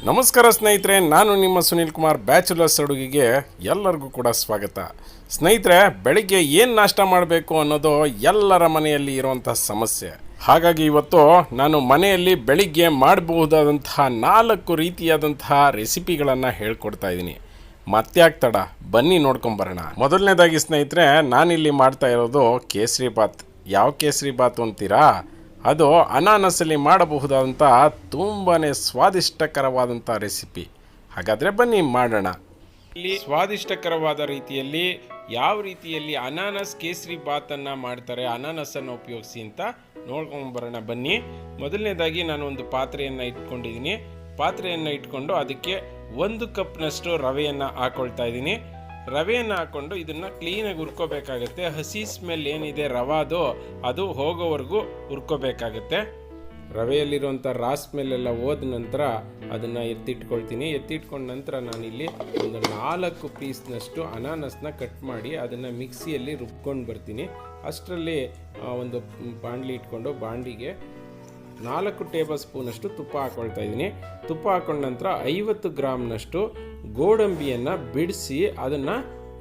ನಮಸ್ಕಾರ ಸ್ನೇಹಿತರೆ, ನಾನು ನಿಮ್ಮ ಸುನೀಲ್ ಕುಮಾರ್ ಬ್ಯಾಚುಲರ್ಸ್ ಅಡುಗೆಗೆ ಎಲ್ಲರಿಗೂ ಕೂಡ ಸ್ವಾಗತ. ಸ್ನೇಹಿತರೆ, ಬೆಳಿಗ್ಗೆ ಏನು ನಾಷ್ಟ ಮಾಡಬೇಕು ಅನ್ನೋದು ಎಲ್ಲರ ಮನೆಯಲ್ಲಿ ಇರುವಂಥ ಸಮಸ್ಯೆ. ಹಾಗಾಗಿ ಇವತ್ತು ನಾನು ಮನೆಯಲ್ಲಿ ಬೆಳಿಗ್ಗೆ ಮಾಡಬಹುದಾದಂತಹ 4 ರೀತಿಯಾದಂತಹ ರೆಸಿಪಿಗಳನ್ನು ಹೇಳ್ಕೊಡ್ತಾ ಇದ್ದೀನಿ. ಮತ್ತ್ಯಾಕೆ ತಡ, ಬನ್ನಿ ನೋಡ್ಕೊಂಬರೋಣ. ಮೊದಲನೇದಾಗಿ ಸ್ನೇಹಿತರೆ, ನಾನಿಲ್ಲಿ ಮಾಡ್ತಾ ಇರೋದು ಕೇಸರಿ ಬಾತ್. ಯಾವ ಕೇಸರಿ ಬಾತ್ ಅಂತೀರಾ? ಅದು ಅನಾನಸಲ್ಲಿ ಮಾಡಬಹುದಾದಂಥ ತುಂಬಾ ಸ್ವಾದಿಷ್ಟಕರವಾದಂಥ ರೆಸಿಪಿ. ಹಾಗಾದರೆ ಬನ್ನಿ ಮಾಡೋಣ. ಇಲ್ಲಿ ಸ್ವಾದಿಷ್ಟಕರವಾದ ರೀತಿಯಲ್ಲಿ ಯಾವ ರೀತಿಯಲ್ಲಿ ಅನಾನಸ್ ಕೇಸರಿ ಬಾತನ್ನು ಮಾಡ್ತಾರೆ, ಅನಾನಸನ್ನು ಉಪಯೋಗಿಸಿ ಅಂತ ನೋಡ್ಕೊಂಬರೋಣ ಬನ್ನಿ. ಮೊದಲನೇದಾಗಿ ನಾನು ಒಂದು ಪಾತ್ರೆಯನ್ನು ಇಟ್ಕೊಂಡಿದ್ದೀನಿ. ಪಾತ್ರೆಯನ್ನು ಇಟ್ಕೊಂಡು ಅದಕ್ಕೆ 1 ಕಪ್ನಷ್ಟು ರವೆಯನ್ನು ಹಾಕ್ಕೊಳ್ತಾ ಇದ್ದೀನಿ. ರವೆಯನ್ನು ಹಾಕ್ಕೊಂಡು ಇದನ್ನು ಕ್ಲೀನಾಗಿ ಹುರ್ಕೋಬೇಕಾಗತ್ತೆ. ಹಸಿ ಸ್ಮೆಲ್ ಏನಿದೆ ರವಾದು, ಅದು ಹೋಗೋವರೆಗೂ ಹುರ್ಕೋಬೇಕಾಗತ್ತೆ. ರವೆಯಲ್ಲಿರುವಂಥ ರಾ ಸ್ಮೆಲ್ ಎಲ್ಲ ಹೋದ ನಂತರ ಅದನ್ನು ಎತ್ತಿಟ್ಕೊಳ್ತೀನಿ. ಎತ್ತಿಟ್ಕೊಂಡ ನಂತರ ನಾನಿಲ್ಲಿ ಒಂದು 4 ಪೀಸ್ನಷ್ಟು ಅನಾನಸ್ನ ಕಟ್ ಮಾಡಿ ಅದನ್ನು ಮಿಕ್ಸಿಯಲ್ಲಿ ರುಬ್ಕೊಂಡು ಬರ್ತೀನಿ. ಅಷ್ಟರಲ್ಲಿ ಒಂದು ಬಾಣಲಿ ಇಟ್ಕೊಂಡು ಬಾಣಲಿಗೆ 4 ಟೇಬಲ್ ಸ್ಪೂನಷ್ಟು ತುಪ್ಪ ಹಾಕ್ಕೊಳ್ತಾ ಇದ್ದೀನಿ. ತುಪ್ಪ ಹಾಕೊಂಡ ನಂತರ 50 ಗ್ರಾಮ್ನಷ್ಟು ಗೋಡಂಬಿಯನ್ನು ಬಿಡಿಸಿ ಅದನ್ನು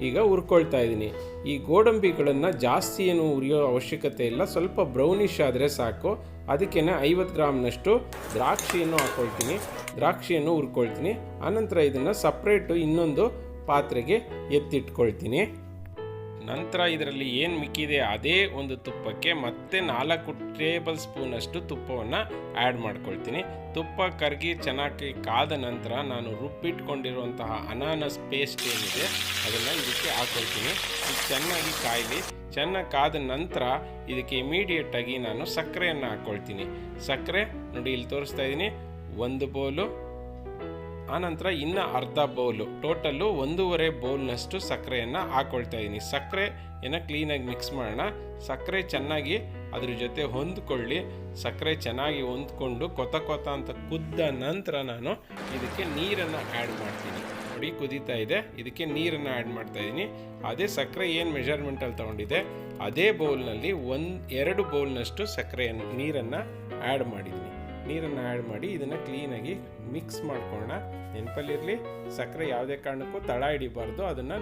ಈಗ ಹುರ್ಕೊಳ್ತಾ ಇದ್ದೀನಿ. ಈ ಗೋಡಂಬಿಗಳನ್ನು ಜಾಸ್ತಿ ಏನು ಹುರಿಯೋ ಅವಶ್ಯಕತೆ ಇಲ್ಲ, ಸ್ವಲ್ಪ ಬ್ರೌನಿಷ್ ಆದರೆ ಸಾಕು. ಅದಕ್ಕೆ 50 ಗ್ರಾಮ್ನಷ್ಟು ದ್ರಾಕ್ಷಿಯನ್ನು ಹಾಕ್ಕೊಳ್ತೀನಿ. ದ್ರಾಕ್ಷಿಯನ್ನು ಹುರ್ಕೊಳ್ತೀನಿ. ಆನಂತರ ಇದನ್ನು ಸಪ್ರೇಟು ಇನ್ನೊಂದು ಪಾತ್ರೆಗೆ ಎತ್ತಿಟ್ಕೊಳ್ತೀನಿ. ನಂತರ ಇದರಲ್ಲಿ ಏನು ಮಿಕ್ಕಿದೆ ಅದೇ ಒಂದು ತುಪ್ಪಕ್ಕೆ ಮತ್ತೆ 4 ಟೇಬಲ್ ಸ್ಪೂನಷ್ಟು ತುಪ್ಪವನ್ನು ಆ್ಯಡ್ ಮಾಡ್ಕೊಳ್ತೀನಿ. ತುಪ್ಪ ಕರಗಿ ಚೆನ್ನಾಗಿ ಕಾದ ನಂತರ ನಾನು ರುಬ್ಬಿಟ್ಕೊಂಡಿರುವಂತಹ ಅನಾನಸ್ ಪೇಸ್ಟ್ ಏನಿದೆ ಅದನ್ನು ಇದಕ್ಕೆ ಹಾಕ್ಕೊಳ್ತೀನಿ. ಇದು ಚೆನ್ನಾಗಿ ಕಾಯಲಿ. ಚೆನ್ನಾಗಿ ಕಾದ ನಂತರ ಇದಕ್ಕೆ ಇಮಿಡಿಯೇಟಾಗಿ ನಾನು ಸಕ್ಕರೆಯನ್ನು ಹಾಕ್ಕೊಳ್ತೀನಿ. ಸಕ್ಕರೆ ನೋಡಿ ಇಲ್ಲಿ ತೋರಿಸ್ತಾ ಇದ್ದೀನಿ, 1 ಬೌಲು. ಆನಂತರ ಇನ್ನು ಅರ್ಧ ಬೌಲು, ಟೋಟಲ್ಲು 1.5 ಬೌಲ್ನಷ್ಟು ಸಕ್ಕರೆಯನ್ನು ಹಾಕ್ಕೊಳ್ತಾ ಇದ್ದೀನಿ. ಸಕ್ಕರೆಯನ್ನು ಕ್ಲೀನಾಗಿ ಮಿಕ್ಸ್ ಮಾಡೋಣ. ಸಕ್ಕರೆ ಚೆನ್ನಾಗಿ ಅದ್ರ ಜೊತೆ ಹೊಂದ್ಕೊಳ್ಳಿ. ಸಕ್ಕರೆ ಚೆನ್ನಾಗಿ ಹೊಂದ್ಕೊಂಡು ಕೊತ ಅಂತ ಕುದ್ದ ನಂತರ ನಾನು ಇದಕ್ಕೆ ನೀರನ್ನು ಆ್ಯಡ್ ಮಾಡ್ತೀನಿ. ನೋಡಿ ಕುದೀತಾ ಇದೆ, ಇದಕ್ಕೆ ನೀರನ್ನು ಆ್ಯಡ್ ಮಾಡ್ತಾ ಇದ್ದೀನಿ. ಅದೇ ಸಕ್ಕರೆ ಏನು ಮೆಜರ್ಮೆಂಟಲ್ಲಿ ತೊಗೊಂಡಿದೆ ಅದೇ ಬೌಲ್ನಲ್ಲಿ 2 ಬೌಲ್ನಷ್ಟು ಸಕ್ಕರೆಯನ್ನು ನೀರನ್ನು ಆ್ಯಡ್ ಮಾಡಿದ್ದೀನಿ. ನೀರನ್ನು ಆ್ಯಡ್ ಮಾಡಿ ಇದನ್ನು ಕ್ಲೀನಾಗಿ ಮಿಕ್ಸ್ ಮಾಡ್ಕೊಳ್ಳೋಣ. ನೆನಪಲ್ಲಿರಲಿ, ಸಕ್ಕರೆ ಯಾವುದೇ ಕಾರಣಕ್ಕೂ ತಳ ಹಿಡಿಬಾರ್ದು, ಅದನ್ನು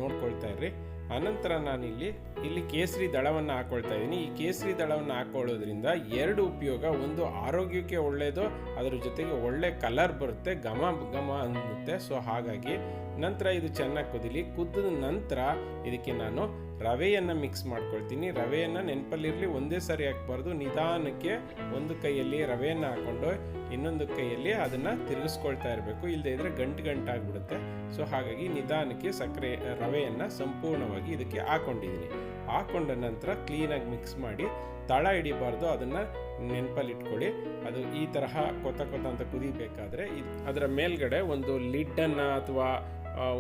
ನೋಡ್ಕೊಳ್ತಾ ಇರ್ರಿ. ಆನಂತರ ನಾನಿಲ್ಲಿ ಕೇಸರಿ ದಳವನ್ನು ಹಾಕ್ಕೊಳ್ತಾ ಇದ್ದೀನಿ. ಈ ಕೇಸರಿ ದಳವನ್ನು ಹಾಕ್ಕೊಳ್ಳೋದ್ರಿಂದ 2 ಉಪಯೋಗ. ಒಂದು, ಆರೋಗ್ಯಕ್ಕೆ ಒಳ್ಳೆಯದು, ಅದರ ಜೊತೆಗೆ ಒಳ್ಳೆ ಕಲರ್ ಬರುತ್ತೆ, ಘಮ ಅನ್ನುತ್ತೆ. ಸೊ ಹಾಗಾಗಿ ನಂತರ ಇದು ಚೆನ್ನಾಗಿ ಕುದಿಲಿ. ಕುದಿದ ನಂತರ ಇದಕ್ಕೆ ನಾನು ರವೆಯನ್ನು ಮಿಕ್ಸ್ ಮಾಡ್ಕೊಳ್ತೀನಿ. ರವೆಯನ್ನು ನೆನಪಲ್ಲಿರಲಿ, ಒಂದೇ ಸಾರಿ ಹಾಕ್ಬಾರ್ದು, ನಿಧಾನಕ್ಕೆ ಒಂದು ಕೈಯಲ್ಲಿ ರವೆಯನ್ನು ಹಾಕ್ಕೊಂಡು ಇನ್ನೊಂದು ಕೈಯಲ್ಲಿ ಅದನ್ನು ತಿರುಗಿಸ್ಕೊಳ್ತಾ ಇರಬೇಕು. ಇಲ್ಲದೇ ಇದ್ದರೆ ಗಂಟಾಗ್ಬಿಡುತ್ತೆ. ಸೊ ಹಾಗಾಗಿ ನಿಧಾನಕ್ಕೆ ರವೆಯನ್ನು ಸಂಪೂರ್ಣವಾಗಿ ಇದಕ್ಕೆ ಹಾಕ್ಕೊಂಡಿದ್ದೀನಿ. ಹಾಕ್ಕೊಂಡ ನಂತರ ಕ್ಲೀನಾಗಿ ಮಿಕ್ಸ್ ಮಾಡಿ, ತಳ ಹಿಡಿಬಾರ್ದು, ಅದನ್ನು ನೆನಪಲ್ಲಿಟ್ಕೊಳ್ಳಿ. ಅದು ಈ ತರಹ ಕೊತ ಅಂತ ಕುದಿಬೇಕಾದ್ರೆ ಅದರ ಮೇಲ್ಗಡೆ ಒಂದು ಲಿಡ್ಡನ್ನು ಅಥವಾ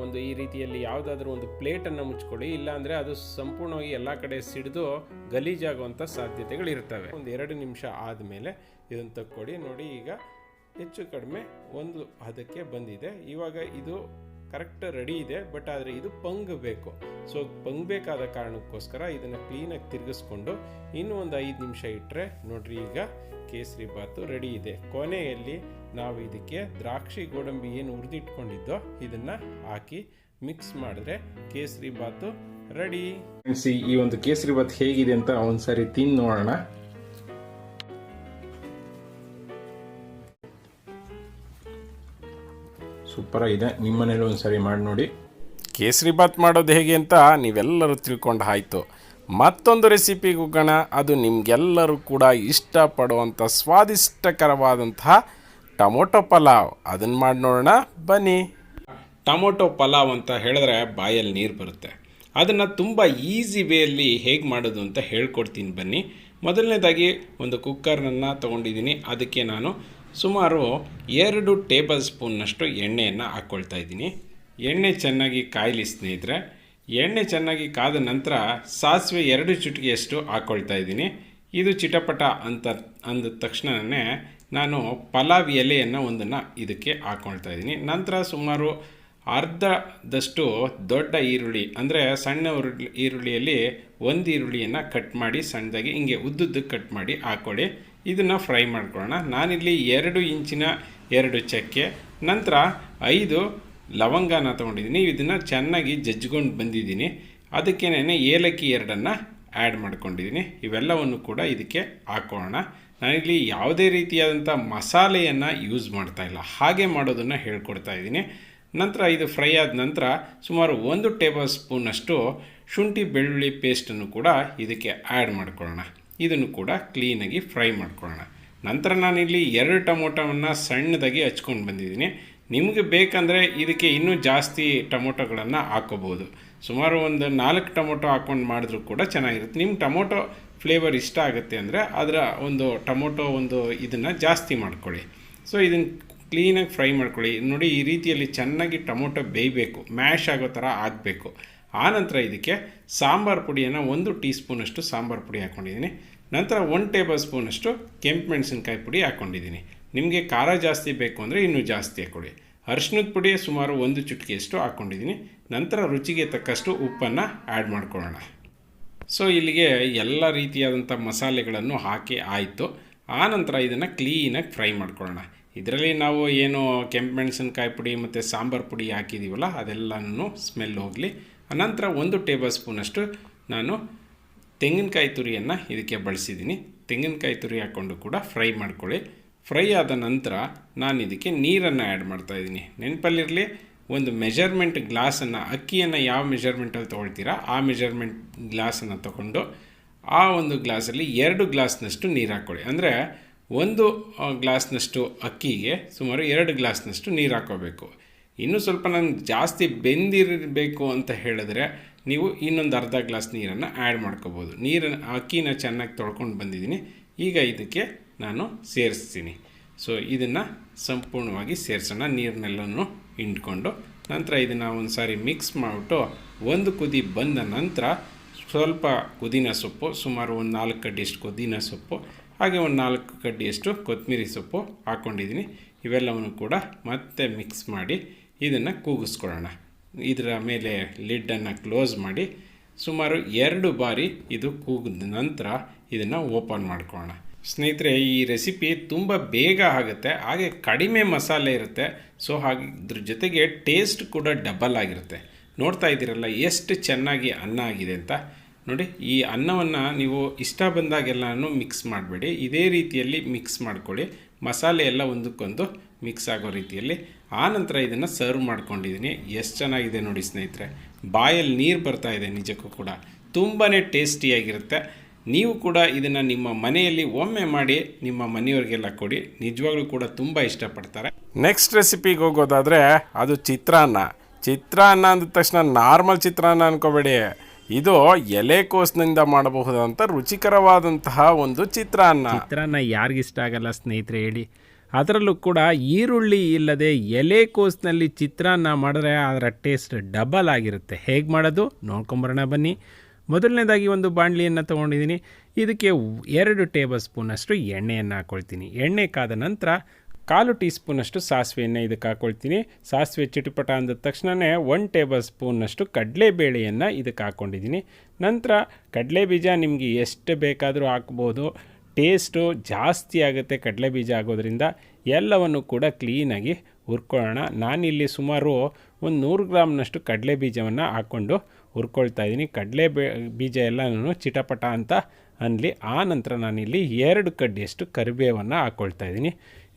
ಒಂದು ಈ ರೀತಿಯಲ್ಲಿ ಯಾವುದಾದ್ರೂ ಒಂದು ಪ್ಲೇಟನ್ನು ಮುಚ್ಕೊಳ್ಳಿ. ಇಲ್ಲಾಂದರೆ ಅದು ಸಂಪೂರ್ಣವಾಗಿ ಎಲ್ಲ ಕಡೆ ಸಿಡಿದು ಗಲೀಜಾಗುವಂಥ ಸಾಧ್ಯತೆಗಳಿರ್ತವೆ. ಒಂದು 2 ನಿಮಿಷ ಆದಮೇಲೆ ಇದನ್ನು ತಕ್ಕೊಡಿ. ನೋಡಿ, ಈಗ ಹೆಚ್ಚು ಕಡಿಮೆ ಒಂದು ಹದಕ್ಕೆ ಬಂದಿದೆ. ಇವಾಗ ಇದು ಕರೆಕ್ಟ್ ರೆಡಿ ಇದೆ. ಬಟ್ ಆದರೆ ಇದು ಪಂಗಬೇಕು. ಸೊ ಪಂಗಬೇಕಾದ ಕಾರಣಕ್ಕೋಸ್ಕರ ಇದನ್ನು ಕ್ಲೀನಾಗಿ ತಿರುಗಿಸ್ಕೊಂಡು ಇನ್ನೂ ಒಂದು 5 ನಿಮಿಷ ಇಟ್ಟರೆ ನೋಡ್ರಿ, ಈಗ ಕೇಸರಿ ಬಾತು ರೆಡಿ ಇದೆ. ಕೊನೆಯಲ್ಲಿ ನಾವು ಇದಕ್ಕೆ ದ್ರಾಕ್ಷಿ ಗೋಡಂಬಿ ಏನು ಹುರಿದಿಟ್ಕೊಂಡಿದ್ದೋ ಇದನ್ನು ಹಾಕಿ ಮಿಕ್ಸ್ ಮಾಡಿದ್ರೆ ಕೇಸರಿ ಬಾತು ರೆಡಿ. ಈ ಒಂದು ಕೇಸರಿ ಬಾತ್ ಹೇಗಿದೆ ಅಂತ ಒಂದ್ಸರಿ ತಿಂದು ನೋಡೋಣ. ಸೂಪರ್ ಆಗಿದೆ. ನಿಮ್ಮ ಮನೇಲಿ ಒಂದ್ಸರಿ ಮಾಡಿ ನೋಡಿ. ಕೇಸರಿ ಬಾತ್ ಮಾಡೋದು ಹೇಗೆ ಅಂತ ನೀವೆಲ್ಲರೂ ತಿಳ್ಕೊಂಡು ಆಯಿತು. ಮತ್ತೊಂದು ರೆಸಿಪಿಗೆ ಹೋಗೋಣ. ಅದು ನಿಮಗೆಲ್ಲರೂ ಕೂಡ ಇಷ್ಟಪಡುವಂಥ ಸ್ವಾದಿಷ್ಟಕರವಾದಂತಹ ಟೊಮೊಟೊ ಪಲಾವ್. ಅದನ್ನು ಮಾಡಿ ನೋಡೋಣ ಬನ್ನಿ. ಟೊಮೊಟೊ ಪಲಾವ್ ಅಂತ ಹೇಳಿದ್ರೆ ಬಾಯಲ್ಲಿ ನೀರು ಬರುತ್ತೆ. ಅದನ್ನು ತುಂಬ ಈಸಿ ವೇಯಲ್ಲಿ ಹೇಗೆ ಮಾಡೋದು ಅಂತ ಹೇಳ್ಕೊಡ್ತೀನಿ ಬನ್ನಿ. ಮೊದಲನೇದಾಗಿ ಒಂದು ಕುಕ್ಕರ್ನನ್ನು ತೊಗೊಂಡಿದ್ದೀನಿ. ಅದಕ್ಕೆ ನಾನು ಸುಮಾರು 2 ಟೇಬಲ್ ಸ್ಪೂನ್ನಷ್ಟು ಎಣ್ಣೆಯನ್ನು ಹಾಕ್ಕೊಳ್ತಾ ಇದ್ದೀನಿ. ಎಣ್ಣೆ ಚೆನ್ನಾಗಿ ಕಾಯಲಿ ಸ್ನೇಹಿತರೆ. ಎಣ್ಣೆ ಚೆನ್ನಾಗಿ ಕಾದ ನಂತರ ಸಾಸಿವೆ 2 ಚಿಟಿಕೆಯಷ್ಟು ಹಾಕ್ಕೊಳ್ತಾ ಇದ್ದೀನಿ. ಇದು ಚಿಟಪಟ ಅಂತ ಅಂದ ತಕ್ಷಣವೇ ನಾನು ಪಲಾವ್ ಎಲೆಯನ್ನು ಒಂದನ್ನು ಇದಕ್ಕೆ ಹಾಕ್ಕೊಳ್ತಾ ಇದ್ದೀನಿ. ನಂತರ ಸುಮಾರು ಅರ್ಧದಷ್ಟು ದೊಡ್ಡ ಈರುಳ್ಳಿ, ಅಂದರೆ ಸಣ್ಣ ಈರುಳ್ಳಿಯಲ್ಲಿ 1 ಈರುಳ್ಳಿಯನ್ನು ಕಟ್ ಮಾಡಿ ಸಣ್ಣದಾಗಿ ಹಿಂಗೆ ಉದ್ದುದ್ದಕ್ಕೆ ಕಟ್ ಮಾಡಿ ಹಾಕ್ಕೊಳ್ಳಿ. ಇದನ್ನು ಫ್ರೈ ಮಾಡ್ಕೊಳ್ಳೋಣ. ನಾನಿಲ್ಲಿ 2 ಇಂಚಿನ 2 ಚಕ್ಕೆ, ನಂತರ 5 ಲವಂಗನ ತೊಗೊಂಡಿದ್ದೀನಿ. ಇದನ್ನು ಚೆನ್ನಾಗಿ ಜಜ್ಕೊಂಡು ಬಂದಿದ್ದೀನಿ. ಅದಕ್ಕೇನೆ ಏಲಕ್ಕಿ 2 ಆ್ಯಡ್ ಮಾಡ್ಕೊಂಡಿದ್ದೀನಿ. ಇವೆಲ್ಲವನ್ನು ಕೂಡ ಇದಕ್ಕೆ ಹಾಕೋಣ. ನಾನಿಲ್ಲಿ ಯಾವುದೇ ರೀತಿಯಾದಂಥ ಮಸಾಲೆಯನ್ನು ಯೂಸ್ ಮಾಡ್ತಾಯಿಲ್ಲ, ಹಾಗೆ ಮಾಡೋದನ್ನು ಹೇಳ್ಕೊಡ್ತಾ ಇದ್ದೀನಿ. ನಂತರ ಇದು ಫ್ರೈ ಆದ ನಂತರ ಸುಮಾರು 1 ಟೇಬಲ್ ಸ್ಪೂನಷ್ಟು ಶುಂಠಿ ಬೆಳ್ಳುಳ್ಳಿ ಪೇಸ್ಟನ್ನು ಕೂಡ ಇದಕ್ಕೆ ಆ್ಯಡ್ ಮಾಡ್ಕೊಳ್ಳೋಣ. ಇದನ್ನು ಕೂಡ ಕ್ಲೀನಾಗಿ ಫ್ರೈ ಮಾಡ್ಕೊಳ್ಳೋಣ. ನಂತರ ನಾನಿಲ್ಲಿ 2 ಟೊಮೊಟೊವನ್ನು ಸಣ್ಣದಾಗಿ ಹಚ್ಕೊಂಡು ಬಂದಿದ್ದೀನಿ. ನಿಮಗೆ ಬೇಕಂದರೆ ಇದಕ್ಕೆ ಇನ್ನೂ ಜಾಸ್ತಿ ಟೊಮೊಟೊಗಳನ್ನು ಹಾಕೋಬೋದು. ಸುಮಾರು ಒಂದು 4 ಟೊಮೊಟೊ ಹಾಕ್ಕೊಂಡು ಮಾಡಿದ್ರೂ ಕೂಡ ಚೆನ್ನಾಗಿರುತ್ತೆ. ನಿಮ್ಗೆ ಟೊಮೊಟೊ ಫ್ಲೇವರ್ ಇಷ್ಟ ಆಗುತ್ತೆ ಅಂದರೆ ಅದರ ಒಂದು ಟೊಮೊಟೊ ಇದನ್ನು ಜಾಸ್ತಿ ಮಾಡ್ಕೊಳ್ಳಿ. ಸೊ ಇದನ್ನು ಕ್ಲೀನಾಗಿ ಫ್ರೈ ಮಾಡ್ಕೊಳ್ಳಿ. ನೋಡಿ, ಈ ರೀತಿಯಲ್ಲಿ ಚೆನ್ನಾಗಿ ಟೊಮೊಟೊ ಬೇಯಬೇಕು, ಮ್ಯಾಶ್ ಆಗೋ ಥರ ಆಗಬೇಕು. ಆನಂತರ ಇದಕ್ಕೆ ಸಾಂಬಾರು ಪುಡಿಯನ್ನು 1 ಟೀ ಸ್ಪೂನಷ್ಟು ಸಾಂಬಾರು ಪುಡಿ ಹಾಕ್ಕೊಂಡಿದ್ದೀನಿ. ನಂತರ 1 ಟೇಬಲ್ ಸ್ಪೂನಷ್ಟು ಕೆಂಪು ಮೆಣಸಿನ್ಕಾಯಿ ಪುಡಿ ಹಾಕ್ಕೊಂಡಿದ್ದೀನಿ. ನಿಮಗೆ ಖಾರ ಜಾಸ್ತಿ ಬೇಕು ಅಂದರೆ ಇನ್ನೂ ಜಾಸ್ತಿ ಹಾಕ್ಕೊಳ್ಳಿ. ಅರಿಶಿನದ ಪುಡಿ ಸುಮಾರು 1 ಚುಟಕಿಯಷ್ಟು ಹಾಕ್ಕೊಂಡಿದ್ದೀನಿ. ನಂತರ ರುಚಿಗೆ ತಕ್ಕಷ್ಟು ಉಪ್ಪನ್ನು ಆ್ಯಡ್ ಮಾಡ್ಕೊಳ್ಳೋಣ. ಸೊ ಇಲ್ಲಿಗೆ ಎಲ್ಲ ರೀತಿಯಾದಂಥ ಮಸಾಲೆಗಳನ್ನು ಹಾಕಿ ಆಯಿತು. ಆನಂತರ ಇದನ್ನು ಕ್ಲೀನಾಗಿ ಫ್ರೈ ಮಾಡ್ಕೊಳ್ಳೋಣ. ಇದರಲ್ಲಿ ನಾವು ಏನು ಕೆಂಪು ಮೆಣಸಿನ್ಕಾಯಿ ಪುಡಿ ಮತ್ತು ಸಾಂಬಾರು ಪುಡಿ ಹಾಕಿದ್ದೀವಲ್ಲ ಅದೆಲ್ಲನೂ ಸ್ಮೆಲ್ ಹೋಗಲಿ. ಅನಂತರ 1 ಟೇಬಲ್ ಸ್ಪೂನಷ್ಟು ನಾನು ತೆಂಗಿನಕಾಯಿ ತುರಿಯನ್ನು ಇದಕ್ಕೆ ಬಳಸಿದ್ದೀನಿ. ತೆಂಗಿನಕಾಯಿ ತುರಿ ಹಾಕ್ಕೊಂಡು ಕೂಡ ಫ್ರೈ ಮಾಡ್ಕೊಳ್ಳಿ. ಫ್ರೈ ಆದ ನಂತರ ನಾನು ಇದಕ್ಕೆ ನೀರನ್ನು ಆ್ಯಡ್ ಮಾಡ್ತಾಯಿದ್ದೀನಿ. ನೆನಪಲ್ಲಿರಲಿ, ಒಂದು ಮೆಜರ್ಮೆಂಟ್ ಗ್ಲಾಸನ್ನು, ಅಕ್ಕಿಯನ್ನು ಯಾವ ಮೆಜರ್ಮೆಂಟಲ್ಲಿ ತೊಗೊಳ್ತೀರಾ ಆ ಮೆಜರ್ಮೆಂಟ್ ಗ್ಲಾಸನ್ನು ತೊಗೊಂಡು ಆ ಒಂದು ಗ್ಲಾಸಲ್ಲಿ 2 ಗ್ಲಾಸ್ನಷ್ಟು ನೀರು ಹಾಕ್ಕೊಳ್ಳಿ. ಅಂದರೆ 1 ಗ್ಲಾಸ್ನಷ್ಟು ಅಕ್ಕಿಗೆ ಸುಮಾರು 2 ಗ್ಲಾಸ್ನಷ್ಟು ನೀರು ಹಾಕ್ಕೋಬೇಕು. ಇನ್ನೂ ಸ್ವಲ್ಪ ನನಗೆ ಜಾಸ್ತಿ ಬೆಂದಿರಬೇಕು ಅಂತ ಹೇಳಿದ್ರೆ ನೀವು ಇನ್ನೊಂದು ಅರ್ಧ ಗ್ಲಾಸ್ ನೀರನ್ನು ಆ್ಯಡ್ ಮಾಡ್ಕೋಬೋದು. ಅಕ್ಕಿನ ಚೆನ್ನಾಗಿ ತೊಳ್ಕೊಂಡು ಬಂದಿದ್ದೀನಿ. ಈಗ ಇದಕ್ಕೆ ನಾನು ಸೇರಿಸ್ತೀನಿ. ಸೊ ಇದನ್ನು ಸಂಪೂರ್ಣವಾಗಿ ಸೇರಿಸೋಣ, ನೀರನ್ನೆಲ್ಲನೂ ಹಿಂಡ್ಕೊಂಡು. ನಂತರ ಇದನ್ನು ಒಂದು ಸಾರಿ ಮಿಕ್ಸ್ ಮಾಡಿಬಿಟ್ಟು 1 ಕುದಿ ಬಂದ ನಂತರ ಸ್ವಲ್ಪ ಪುದೀನ ಸೊಪ್ಪು, ಸುಮಾರು ಒಂದು 4 ಕಡ್ಡಿಯಷ್ಟು ಪುದೀನ ಸೊಪ್ಪು, ಹಾಗೆ ಒಂದು 4 ಕಡ್ಡಿಯಷ್ಟು ಕೊತ್ತಂಬರಿ ಸೊಪ್ಪು ಹಾಕ್ಕೊಂಡಿದ್ದೀನಿ. ಇವೆಲ್ಲವನ್ನು ಕೂಡ ಮತ್ತೆ ಮಿಕ್ಸ್ ಮಾಡಿ ಇದನ್ನು ಕೂಗಿಸ್ಕೊಳ್ಳೋಣ. ಇದರ ಮೇಲೆ ಲಿಡ್ಡನ್ನು ಕ್ಲೋಸ್ ಮಾಡಿ ಸುಮಾರು 2 ಬಾರಿ ಇದು ಕೂಗಿದ ನಂತರ ಇದನ್ನು ಓಪನ್ ಮಾಡ್ಕೊಳ್ಳೋಣ. ಸ್ನೇಹಿತರೆ, ಈ ರೆಸಿಪಿ ತುಂಬ ಬೇಗ ಆಗುತ್ತೆ, ಹಾಗೆ ಕಡಿಮೆ ಮಸಾಲೆ ಇರುತ್ತೆ. ಸೊ ಹಾಗೆ ಇದ್ರ ಜೊತೆಗೆ ಟೇಸ್ಟ್ ಕೂಡ ಡಬಲ್ ಆಗಿರುತ್ತೆ. ನೋಡ್ತಾ ಇದ್ದೀರಲ್ಲ ಎಷ್ಟು ಚೆನ್ನಾಗಿ ಅನ್ನ ಆಗಿದೆ ಅಂತ. ನೋಡಿ, ಈ ಅನ್ನವನ್ನು ನೀವು ಇಷ್ಟ ಬಂದಾಗೆಲ್ಲನೂ ಮಿಕ್ಸ್ ಮಾಡಬೇಡಿ, ಇದೇ ರೀತಿಯಲ್ಲಿ ಮಿಕ್ಸ್ ಮಾಡ್ಕೊಳ್ಳಿ. ಮಸಾಲೆ ಎಲ್ಲ ಒಂದಕ್ಕೊಂದು ಮಿಕ್ಸ್ ಆಗೋ ರೀತಿಯಲ್ಲಿ. ಆನಂತರ ಇದನ್ನು ಸರ್ವ್ ಮಾಡ್ಕೊಂಡಿದ್ದೀನಿ. ಎಷ್ಟು ಚೆನ್ನಾಗಿದೆ ನೋಡಿ ಸ್ನೇಹಿತರೆ, ಬಾಯಲ್ಲಿ ನೀರು ಬರ್ತಾಯಿದೆ. ನಿಜಕ್ಕೂ ಕೂಡ ತುಂಬಾ ಟೇಸ್ಟಿಯಾಗಿರುತ್ತೆ. ನೀವು ಕೂಡ ಇದನ್ನು ನಿಮ್ಮ ಮನೆಯಲ್ಲಿ ಒಮ್ಮೆ ಮಾಡಿ ನಿಮ್ಮ ಮನೆಯವರಿಗೆಲ್ಲ ಕೊಡಿ, ನಿಜವಾಗ್ಲೂ ಕೂಡ ತುಂಬ ಇಷ್ಟಪಡ್ತಾರೆ. ನೆಕ್ಸ್ಟ್ ರೆಸಿಪಿಗೆ ಹೋಗೋದಾದರೆ ಅದು ಚಿತ್ರಾನ್ನ ಅಂದ ತಕ್ಷಣ ನಾರ್ಮಲ್ ಚಿತ್ರಾನ್ನ ಅನ್ಕೋಬೇಡಿ. ಇದು ಎಲೆಕೋಸಿನಿಂದ ಮಾಡಬಹುದಂತ ರುಚಿಕರವಾದಂತಹ ಒಂದು ಚಿತ್ರಾನ್ನ ಯಾರಿಗಿಷ್ಟ ಆಗಲ್ಲ ಸ್ನೇಹಿತರೆ ಹೇಳಿ. ಅದರಲ್ಲೂ ಕೂಡ ಈರುಳ್ಳಿ ಇಲ್ಲದೆ ಎಲೆಕೋಸಿನಲ್ಲಿ ಚಿತ್ರಾನ್ನ ಮಾಡಿದ್ರೆ ಅದರ ಟೇಸ್ಟ್ ಡಬಲ್ ಆಗಿರುತ್ತೆ. ಹೇಗೆ ಮಾಡೋದು ನೋಡ್ಕೊಂಬರೋಣ ಬನ್ನಿ. ಮೊದಲನೇದಾಗಿ ಒಂದು ಬಾಣಲಿಯನ್ನು ತೊಗೊಂಡಿದ್ದೀನಿ. ಇದಕ್ಕೆ 2 ಟೇಬಲ್ ಸ್ಪೂನಷ್ಟು ಎಣ್ಣೆಯನ್ನು ಹಾಕ್ಕೊಳ್ತೀನಿ. ಎಣ್ಣೆ ಕಾದ ನಂತರ 1/4 ಟೀ ಸ್ಪೂನಷ್ಟು ಸಾಸಿವೆಯನ್ನು ಇದಕ್ಕೆ ಹಾಕ್ಕೊಳ್ತೀನಿ. ಸಾಸಿವೆ ಚಿಟಪಟ ಅಂದ ತಕ್ಷಣವೇ 1 ಟೇಬಲ್ ಸ್ಪೂನಷ್ಟು ಕಡಲೆಬೇಳೆಯನ್ನು ಇದಕ್ಕೆ ಹಾಕ್ಕೊಂಡಿದ್ದೀನಿ. ನಂತರ ಕಡಲೆಬೀಜ ನಿಮಗೆ ಎಷ್ಟು ಬೇಕಾದರೂ ಹಾಕ್ಬೋದು. ಟೇಸ್ಟು ಜಾಸ್ತಿ ಆಗುತ್ತೆ ಕಡಲೆ ಬೀಜ ಆಗೋದ್ರಿಂದ. ಎಲ್ಲವನ್ನು ಕೂಡ ಕ್ಲೀನಾಗಿ ಹುರ್ಕೊಳ್ಳೋಣ. ನಾನಿಲ್ಲಿ ಸುಮಾರು ಒಂದು 100 ಗ್ರಾಮ್ನಷ್ಟು ಕಡಲೆ ಬೀಜವನ್ನು ಹಾಕ್ಕೊಂಡು ಹುರ್ಕೊಳ್ತಾ ಇದ್ದೀನಿ. ಬೀಜ ಎಲ್ಲನೂ ಚಿಟಪಟ ಅಂತ ಅನ್ನಲಿ. ಆ ನಂತರ ನಾನಿಲ್ಲಿ 2 ಕಡ್ಡಿಯಷ್ಟು ಕರಿಬೇವನ್ನು ಹಾಕ್ಕೊಳ್ತಾ ಇದ್ದೀನಿ.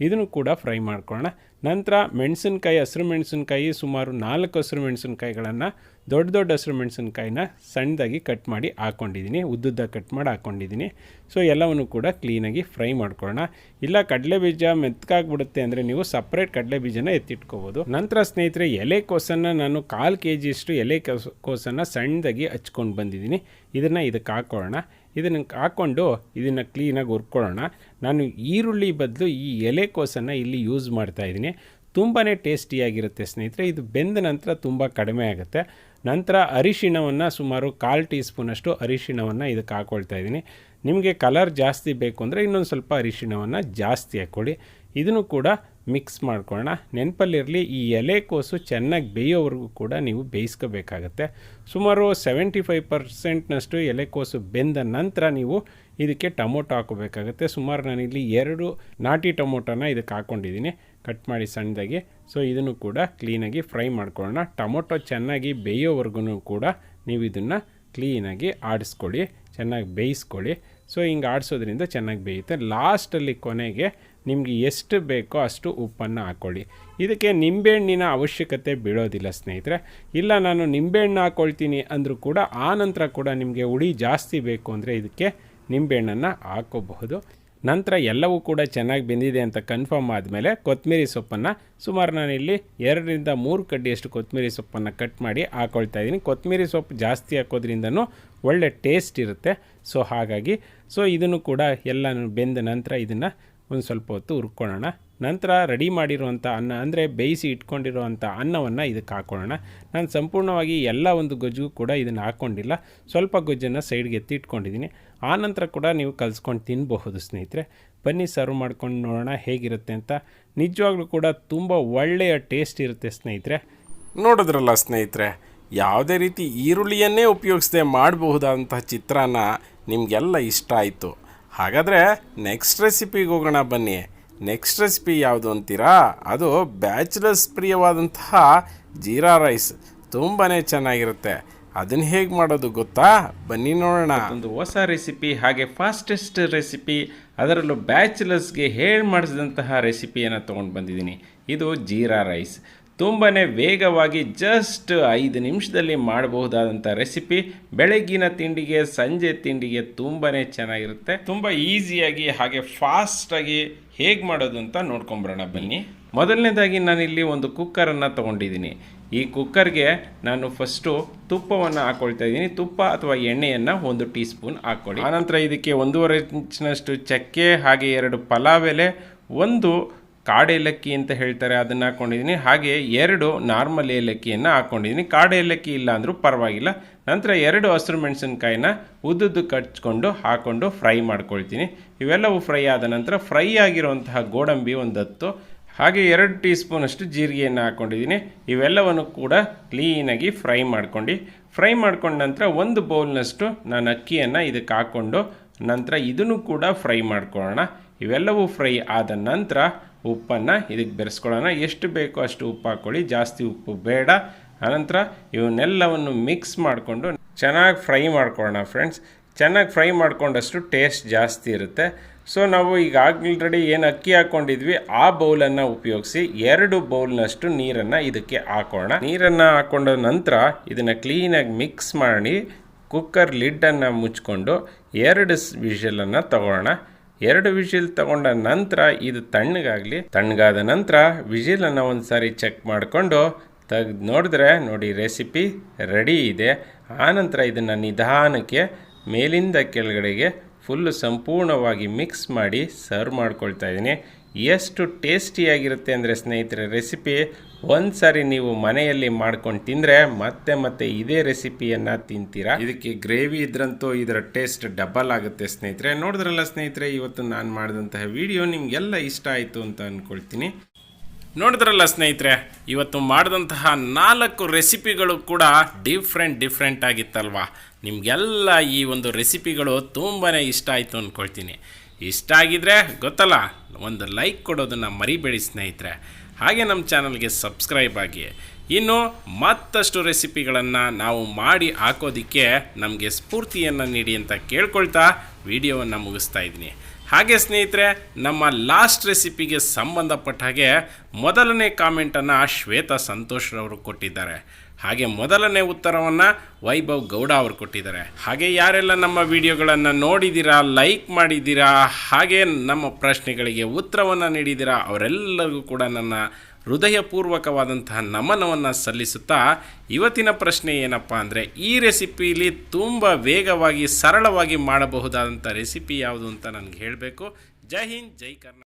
ಇದನ್ನು ಕೂಡ ಫ್ರೈ ಮಾಡ್ಕೊಳ್ಳೋಣ. ನಂತರ ಮೆಣಸಿನ್ಕಾಯಿ, ಹಸಿರು ಮೆಣಸಿನ್ಕಾಯಿ ಸುಮಾರು 4 ಹಸಿರು ಮೆಣಸಿನ್ಕಾಯಿಗಳನ್ನು, ದೊಡ್ಡ ಹಸಿರು ಮೆಣಸಿನ್ಕಾಯಿನ ಸಣ್ಣದಾಗಿ ಕಟ್ ಮಾಡಿ ಹಾಕ್ಕೊಂಡಿದ್ದೀನಿ, ಉದ್ದುದ್ದ ಕಟ್ ಮಾಡಿ ಹಾಕ್ಕೊಂಡಿದ್ದೀನಿ. ಸೊ ಎಲ್ಲವನ್ನು ಕೂಡ ಕ್ಲೀನಾಗಿ ಫ್ರೈ ಮಾಡ್ಕೊಳ್ಳೋಣ. ಇಲ್ಲ ಕಡಲೆ ಬೀಜ ಮೆತ್ತಗಾಗ್ಬಿಡುತ್ತೆ ಅಂದರೆ ನೀವು ಸಪ್ರೇಟ್ ಕಡಲೆ ಬೀಜನ ಎತ್ತಿಟ್ಕೋಬೋದು. ನಂತರ ಸ್ನೇಹಿತರೆ, ಎಲೆಕೋಸನ್ನು ನಾನು 1/4 kg ಎಲೆಕೋಸನ್ನು ಸಣ್ಣದಾಗಿ ಹಚ್ಕೊಂಡು ಬಂದಿದ್ದೀನಿ. ಇದನ್ನು ಇದಕ್ಕೆ ಹಾಕ್ಕೊಳ್ಳೋಣ. ಇದನ್ನು ಹಾಕ್ಕೊಂಡು ಇದನ್ನು ಕ್ಲೀನಾಗಿ ಹುರ್ಕೊಳ್ಳೋಣ. ನಾನು ಈರುಳ್ಳಿ ಬದಲು ಈ ಎಲೆಕೋಸನ್ನು ಇಲ್ಲಿ ಯೂಸ್ ಮಾಡ್ತಾಯಿದ್ದೀನಿ. ತುಂಬಾ ಟೇಸ್ಟಿಯಾಗಿರುತ್ತೆ ಸ್ನೇಹಿತರೆ. ಇದು ಬೆಂದ ನಂತರ ತುಂಬ ಕಡಿಮೆ ಆಗುತ್ತೆ. ನಂತರ ಅರಿಶಿಣವನ್ನು ಸುಮಾರು 1/4 ಟೀ ಸ್ಪೂನಷ್ಟು ಅರಿಶಿಣವನ್ನು ಇದಕ್ಕೆ ಹಾಕ್ಕೊಳ್ತಾ ಇದ್ದೀನಿ. ನಿಮಗೆ ಕಲರ್ ಜಾಸ್ತಿ ಬೇಕು ಅಂದರೆ ಇನ್ನೊಂದು ಸ್ವಲ್ಪ ಅರಿಶಿಣವನ್ನು ಜಾಸ್ತಿ ಹಾಕ್ಕೊಳ್ಳಿ. ಇದನ್ನು ಕೂಡ ಮಿಕ್ಸ್ ಮಾಡ್ಕೊಳ್ಳೋಣ. ನೆನಪಲ್ಲಿರಲಿ, ಈ ಎಲೆಕೋಸು ಚೆನ್ನಾಗಿ ಬೇಯೋವರೆಗೂ ಕೂಡ ನೀವು ಬೇಯಿಸ್ಕೋಬೇಕಾಗತ್ತೆ. ಸುಮಾರು 75% ಎಲೆಕೋಸು ಬೆಂದ ನಂತರ ನೀವು ಇದಕ್ಕೆ ಟೊಮೊಟೊ ಹಾಕೋಬೇಕಾಗುತ್ತೆ. ಸುಮಾರು ನಾನಿಲ್ಲಿ 2 ನಾಟಿ ಟೊಮೊಟೊನ ಇದಕ್ಕೆ ಹಾಕ್ಕೊಂಡಿದ್ದೀನಿ, ಕಟ್ ಮಾಡಿ ಸಣ್ಣದಾಗಿ. ಸೊ ಇದನ್ನು ಕೂಡ ಕ್ಲೀನಾಗಿ ಫ್ರೈ ಮಾಡ್ಕೊಳ್ಳೋಣ. ಟೊಮೊಟೊ ಚೆನ್ನಾಗಿ ಬೇಯೋವರೆಗೂ ಕೂಡ ನೀವು ಇದನ್ನು ಕ್ಲೀನಾಗಿ ಆಡಿಸ್ಕೊಳ್ಳಿ, ಚೆನ್ನಾಗಿ ಬೇಯಿಸ್ಕೊಳ್ಳಿ. ಸೊ ಹಿಂಗೆ ಆಡಿಸೋದ್ರಿಂದ ಚೆನ್ನಾಗಿ ಬೇಯುತ್ತೆ. ಲಾಸ್ಟಲ್ಲಿ ಕೊನೆಗೆ ನಿಮಗೆ ಎಷ್ಟು ಬೇಕೋ ಅಷ್ಟು ಉಪ್ಪನ್ನು ಹಾಕ್ಕೊಳ್ಳಿ. ಇದಕ್ಕೆ ನಿಂಬೆಹಣ್ಣಿನ ಅವಶ್ಯಕತೆ ಬೀಳೋದಿಲ್ಲ ಸ್ನೇಹಿತರೆ. ಇಲ್ಲ ನಾನು ನಿಂಬೆಹಣ್ಣು ಹಾಕ್ಕೊಳ್ತೀನಿ ಅಂದರೂ ಕೂಡ ಆ ನಂತರ ಕೂಡ ನಿಮಗೆ ಹುಳಿ ಜಾಸ್ತಿ ಬೇಕು ಅಂದರೆ ಇದಕ್ಕೆ ನಿಂಬೆಹಣ್ಣನ್ನು ಹಾಕ್ಕೋಬಹುದು. ನಂತರ ಎಲ್ಲವೂ ಕೂಡ ಚೆನ್ನಾಗಿ ಬೆಂದಿದೆ ಅಂತ ಕನ್ಫರ್ಮ್ ಆದಮೇಲೆ ಕೊತ್ತಂಬರಿ ಸೊಪ್ಪನ್ನು ಸುಮಾರು ನಾನಿಲ್ಲಿ 2-3 ಕಡ್ಡಿಯಷ್ಟು ಕೊತ್ತಂಬರಿ ಸೊಪ್ಪನ್ನು ಕಟ್ ಮಾಡಿ ಹಾಕ್ಕೊಳ್ತಾ ಇದ್ದೀನಿ. ಕೊತ್ತಂಬರಿ ಸೊಪ್ಪು ಜಾಸ್ತಿ ಹಾಕೋದ್ರಿಂದನೂ ಒಳ್ಳೆ ಟೇಸ್ಟ್ ಇರುತ್ತೆ. ಸೊ ಹಾಗಾಗಿ ಇದನ್ನು ಕೂಡ ಎಲ್ಲ ಬೆಂದ ನಂತರ ಇದನ್ನು ಒಂದು ಸ್ವಲ್ಪ ಹೊತ್ತು ಹುರ್ಕೊಳ್ಳೋಣ. ನಂತರ ರೆಡಿ ಮಾಡಿರುವಂಥ ಅನ್ನ ಅಂದರೆ ಬೇಯಿಸಿ ಇಟ್ಕೊಂಡಿರುವಂಥ ಅನ್ನವನ್ನು ಇದಕ್ಕೆ ಹಾಕ್ಕೊಳ್ಳೋಣ. ನಾನು ಸಂಪೂರ್ಣವಾಗಿ ಎಲ್ಲ ಒಂದು ಗೊಜ್ಜಿಗೂ ಕೂಡ ಇದನ್ನು ಹಾಕ್ಕೊಂಡಿಲ್ಲ, ಸ್ವಲ್ಪ ಗೊಜ್ಜನ್ನು ಸೈಡ್ಗೆ ಎತ್ತಿಟ್ಕೊಂಡಿದ್ದೀನಿ. ಆನಂತರ ಕೂಡ ನೀವು ಕಲಿಸ್ಕೊಂಡು ತಿನ್ನಬಹುದು ಸ್ನೇಹಿತರೆ. ಬನ್ನಿ ಸರ್ವ್ ಮಾಡ್ಕೊಂಡು ನೋಡೋಣ ಹೇಗಿರುತ್ತೆ ಅಂತ. ನಿಜವಾಗ್ಲೂ ಕೂಡ ತುಂಬ ಒಳ್ಳೆಯ ಟೇಸ್ಟ್ ಇರುತ್ತೆ ಸ್ನೇಹಿತರೆ. ನೋಡಿದ್ರಲ್ಲ ಸ್ನೇಹಿತರೆ, ಯಾವುದೇ ರೀತಿ ಈರುಳ್ಳಿಯನ್ನೇ ಉಪಯೋಗಿಸದೆ ಮಾಡಬಹುದಾದಂಥ ಚಿತ್ರಾನ್ನ ನಿಮಗೆಲ್ಲ ಇಷ್ಟ ಆಯಿತು. ಹಾಗಾದರೆ ನೆಕ್ಸ್ಟ್ ರೆಸಿಪಿಗೆ ಹೋಗೋಣ ಬನ್ನಿ. ನೆಕ್ಸ್ಟ್ ರೆಸಿಪಿ ಯಾವುದು ಅಂತೀರಾ? ಅದು ಬ್ಯಾಚುಲರ್ಸ್ ಪ್ರಿಯವಾದಂತಹ ಜೀರಾ ರೈಸ್. ತುಂಬಾ ಚೆನ್ನಾಗಿರುತ್ತೆ. ಅದನ್ನು ಹೇಗೆ ಮಾಡೋದು ಗೊತ್ತಾ? ಬನ್ನಿ ನೋಡೋಣ. ಒಂದು ಹೊಸ ರೆಸಿಪಿ, ಹಾಗೆ ಫಾಸ್ಟೆಸ್ಟ್ ರೆಸಿಪಿ, ಅದರಲ್ಲೂ ಬ್ಯಾಚುಲರ್ಸ್ಗೆ ಹೇಳಿ ಮಾಡಿಸಿದಂತಹ ರೆಸಿಪಿಯನ್ನು ತೊಗೊಂಡು ಬಂದಿದ್ದೀನಿ. ಇದು ಜೀರಾ ರೈಸ್. ತುಂಬಾ ವೇಗವಾಗಿ ಜಸ್ಟ್ 5 ನಿಮಿಷದಲ್ಲಿ ಮಾಡಬಹುದಾದಂಥ ರೆಸಿಪಿ. ಬೆಳಗ್ಗಿನ ತಿಂಡಿಗೆ, ಸಂಜೆ ತಿಂಡಿಗೆ ತುಂಬಾ ಚೆನ್ನಾಗಿರುತ್ತೆ. ತುಂಬ ಈಸಿಯಾಗಿ ಹಾಗೆ ಫಾಸ್ಟಾಗಿ ಹೇಗೆ ಮಾಡೋದು ಅಂತ ನೋಡ್ಕೊಂಬರೋಣ ಬನ್ನಿ. ಮೊದಲನೇದಾಗಿ ನಾನಿಲ್ಲಿ ಒಂದು ಕುಕ್ಕರನ್ನು ತೊಗೊಂಡಿದ್ದೀನಿ. ಈ ಕುಕ್ಕರ್ಗೆ ನಾನು ಫಸ್ಟು ತುಪ್ಪವನ್ನು ಹಾಕ್ಕೊಳ್ತಾ ಇದ್ದೀನಿ. ತುಪ್ಪ ಅಥವಾ ಎಣ್ಣೆಯನ್ನು 1 ಟೀ ಸ್ಪೂನ್ ಹಾಕ್ಕೊಳ್ಳಿ. ಆನಂತರ ಇದಕ್ಕೆ 1.5 ಇಂಚಿನಷ್ಟು ಚಕ್ಕೆ, ಹಾಗೆ 2 ಪಲಾವ್ ಎಲೆ, 1 ಕಾಡು ಏಲಕ್ಕಿ ಅಂತ ಹೇಳ್ತಾರೆ, ಅದನ್ನು ಹಾಕ್ಕೊಂಡಿದ್ದೀನಿ. ಹಾಗೆ 2 ನಾರ್ಮಲ್ ಏಲಕ್ಕಿಯನ್ನು ಹಾಕ್ಕೊಂಡಿದ್ದೀನಿ. ಕಾಡು ಏಲಕ್ಕಿ ಇಲ್ಲ ಅಂದರೂ ಪರವಾಗಿಲ್ಲ. ನಂತರ 2 ಹಸಿರು ಮೆಣಸಿನ್ಕಾಯಿನ ಉದ್ದುದ್ದು ಕಚ್ಕೊಂಡು ಹಾಕ್ಕೊಂಡು ಫ್ರೈ ಮಾಡ್ಕೊಳ್ತೀನಿ. ಇವೆಲ್ಲವೂ ಫ್ರೈ ಆದ ನಂತರ ಫ್ರೈ ಆಗಿರುವಂತಹ ಗೋಡಂಬಿ 10, ಹಾಗೆ 2 ಟೀ ಸ್ಪೂನಷ್ಟು ಜೀರಿಗೆಯನ್ನು ಹಾಕ್ಕೊಂಡಿದ್ದೀನಿ. ಇವೆಲ್ಲವನ್ನು ಕೂಡ ಕ್ಲೀನಾಗಿ ಫ್ರೈ ಮಾಡ್ಕೊಂಡು ನಂತರ 1 ಬೌಲ್ನಷ್ಟು ನಾನು ಅಕ್ಕಿಯನ್ನು ಇದಕ್ಕೆ ಹಾಕ್ಕೊಂಡು ನಂತರ ಇದನ್ನು ಕೂಡ ಫ್ರೈ ಮಾಡ್ಕೊಳ್ಳೋಣ. ಇವೆಲ್ಲವೂ ಫ್ರೈ ಆದ ನಂತರ ಉಪ್ಪನ್ನು ಇದಕ್ಕೆ ಬೆರೆಸ್ಕೊಳ್ಳೋಣ. ಎಷ್ಟು ಬೇಕೋ ಅಷ್ಟು ಉಪ್ಪು ಹಾಕ್ಕೊಳ್ಳಿ, ಜಾಸ್ತಿ ಉಪ್ಪು ಬೇಡ. ಆನಂತರ ಇವನ್ನೆಲ್ಲವನ್ನು ಮಿಕ್ಸ್ ಮಾಡಿಕೊಂಡು ಚೆನ್ನಾಗಿ ಫ್ರೈ ಮಾಡ್ಕೊಳ್ಳೋಣ ಫ್ರೆಂಡ್ಸ್. ಚೆನ್ನಾಗಿ ಫ್ರೈ ಮಾಡ್ಕೊಂಡಷ್ಟು ಟೇಸ್ಟ್ ಜಾಸ್ತಿ ಇರುತ್ತೆ. ಸೊ ನಾವು ಈಗ ಆಲ್ರೆಡಿ ಏನು ಅಕ್ಕಿ ಹಾಕ್ಕೊಂಡಿದ್ವಿ ಆ ಬೌಲನ್ನು ಉಪಯೋಗಿಸಿ 2 ಬೌಲ್ನಷ್ಟು ನೀರನ್ನು ಇದಕ್ಕೆ ಹಾಕೋಣ. ನೀರನ್ನು ಹಾಕ್ಕೊಂಡ ನಂತರ ಇದನ್ನು ಕ್ಲೀನಾಗಿ ಮಿಕ್ಸ್ ಮಾಡಿ ಕುಕ್ಕರ್ ಲಿಡ್ಡನ್ನು ಮುಚ್ಕೊಂಡು 2 ವಿಷಲನ್ನು ತಗೊಳ್ಳೋಣ. 2 ವಿಷಿಲ್ ತಗೊಂಡ ನಂತರ ಇದು ತಣ್ಣಗಾದ ನಂತರ ವಿಷಿಲನ್ನು ಒಂದು ಸಾರಿ ಚೆಕ್ ಮಾಡಿಕೊಂಡು ತೆಗೆದು ನೋಡಿದ್ರೆ ನೋಡಿ ರೆಸಿಪಿ ರೆಡಿ ಇದೆ. ಆನಂತರ ಇದನ್ನು ನಿಧಾನಕ್ಕೆ ಮೇಲಿಂದ ಕೆಳಗಡೆಗೆ ಫುಲ್ಲು ಸಂಪೂರ್ಣವಾಗಿ ಮಿಕ್ಸ್ ಮಾಡಿ ಸರ್ವ್ ಮಾಡ್ಕೊಳ್ತಾ ಇದ್ದೀನಿ. ಎಷ್ಟು ಟೇಸ್ಟಿಯಾಗಿರುತ್ತೆ ಅಂದರೆ ಸ್ನೇಹಿತರೆ ರೆಸಿಪಿ, ಒಂದು ಸಾರಿ ನೀವು ಮನೆಯಲ್ಲಿ ಮಾಡ್ಕೊಂಡು ತಿಂದರೆ ಮತ್ತೆ ಇದೇ ರೆಸಿಪಿಯನ್ನು ತಿಂತೀರಾ. ಇದಕ್ಕೆ ಗ್ರೇವಿ ಇದ್ರಂತೂ ಇದರ ಟೇಸ್ಟ್ ಡಬಲ್ ಆಗುತ್ತೆ ಸ್ನೇಹಿತರೆ. ನೋಡಿದ್ರಲ್ಲ ಸ್ನೇಹಿತರೆ, ಇವತ್ತು ನಾನು ಮಾಡಿದಂತಹ ವಿಡಿಯೋ ನಿಮಗೆಲ್ಲ ಇಷ್ಟ ಆಯಿತು ಅಂತ ಅಂದ್ಕೊಳ್ತೀನಿ. ನೋಡಿದ್ರಲ್ಲ ಸ್ನೇಹಿತರೆ, ಇವತ್ತು ಮಾಡಿದಂತಹ 4 ರೆಸಿಪಿಗಳು ಕೂಡ ಡಿಫ್ರೆಂಟ್ ಆಗಿತ್ತಲ್ವಾ. ನಿಮಗೆಲ್ಲ ಈ ಒಂದು ರೆಸಿಪಿಗಳು ತುಂಬಾ ಇಷ್ಟ ಆಯಿತು ಅಂದ್ಕೊಳ್ತೀನಿ. ಇಷ್ಟ ಆಗಿದ್ರೆ ಗೊತ್ತಲ್ಲ, ಒಂದು ಲೈಕ್ ಕೊಡೋದನ್ನು ಮರಿಬೇಡಿ ಸ್ನೇಹಿತರೆ. ಹಾಗೆ ನಮ್ಮ ಚಾನಲ್ಗೆ ಸಬ್ಸ್ಕ್ರೈಬ್ ಆಗಿ. ಇನ್ನು ಮತ್ತಷ್ಟು ರೆಸಿಪಿಗಳನ್ನು ನಾವು ಮಾಡಿ ಹಾಕೋದಕ್ಕೆ ನಮಗೆ ಸ್ಫೂರ್ತಿಯನ್ನು ನೀಡಿ ಅಂತ ಕೇಳ್ಕೊಳ್ತಾ ವಿಡಿಯೋವನ್ನು ಮುಗಿಸ್ತಾ ಇದ್ದೀನಿ. ಹಾಗೆ ಸ್ನೇಹಿತರೆ, ನಮ್ಮ ಲಾಸ್ಟ್ ರೆಸಿಪಿಗೆ ಸಂಬಂಧಪಟ್ಟ ಹಾಗೆ ಮೊದಲನೇ ಕಾಮೆಂಟನ್ನು ಶ್ವೇತಾ ಸಂತೋಷ್ರವರು ಕೊಟ್ಟಿದ್ದಾರೆ. ಹಾಗೆ ಮೊದಲನೇ ಉತ್ತರವನ್ನು ವೈಭವ್ ಗೌಡ ಅವರು ಕೊಟ್ಟಿದ್ದಾರೆ. ಹಾಗೆ ಯಾರೆಲ್ಲ ನಮ್ಮ ವಿಡಿಯೋಗಳನ್ನು ನೋಡಿದ್ದೀರಾ, ಲೈಕ್ ಮಾಡಿದ್ದೀರಾ, ಹಾಗೆ ನಮ್ಮ ಪ್ರಶ್ನೆಗಳಿಗೆ ಉತ್ತರವನ್ನು ನೀಡಿದ್ದೀರಾ, ಅವರೆಲ್ಲರಿಗೂ ಕೂಡ ನನ್ನ ಹೃದಯಪೂರ್ವಕವಾದಂತಹ ನಮನವನ್ನು ಸಲ್ಲಿಸುತ್ತಾ, ಇವತ್ತಿನ ಪ್ರಶ್ನೆ ಏನಪ್ಪ ಅಂದರೆ, ಈ ರೆಸಿಪಿಲಿ ತುಂಬ ವೇಗವಾಗಿ ಸರಳವಾಗಿ ಮಾಡಬಹುದಾದಂಥ ರೆಸಿಪಿ ಯಾವುದು ಅಂತ ನನಗೆ ಹೇಳಬೇಕು. ಜೈ ಹಿಂದ್, ಜೈ ಕರ್ನಾಟಕ.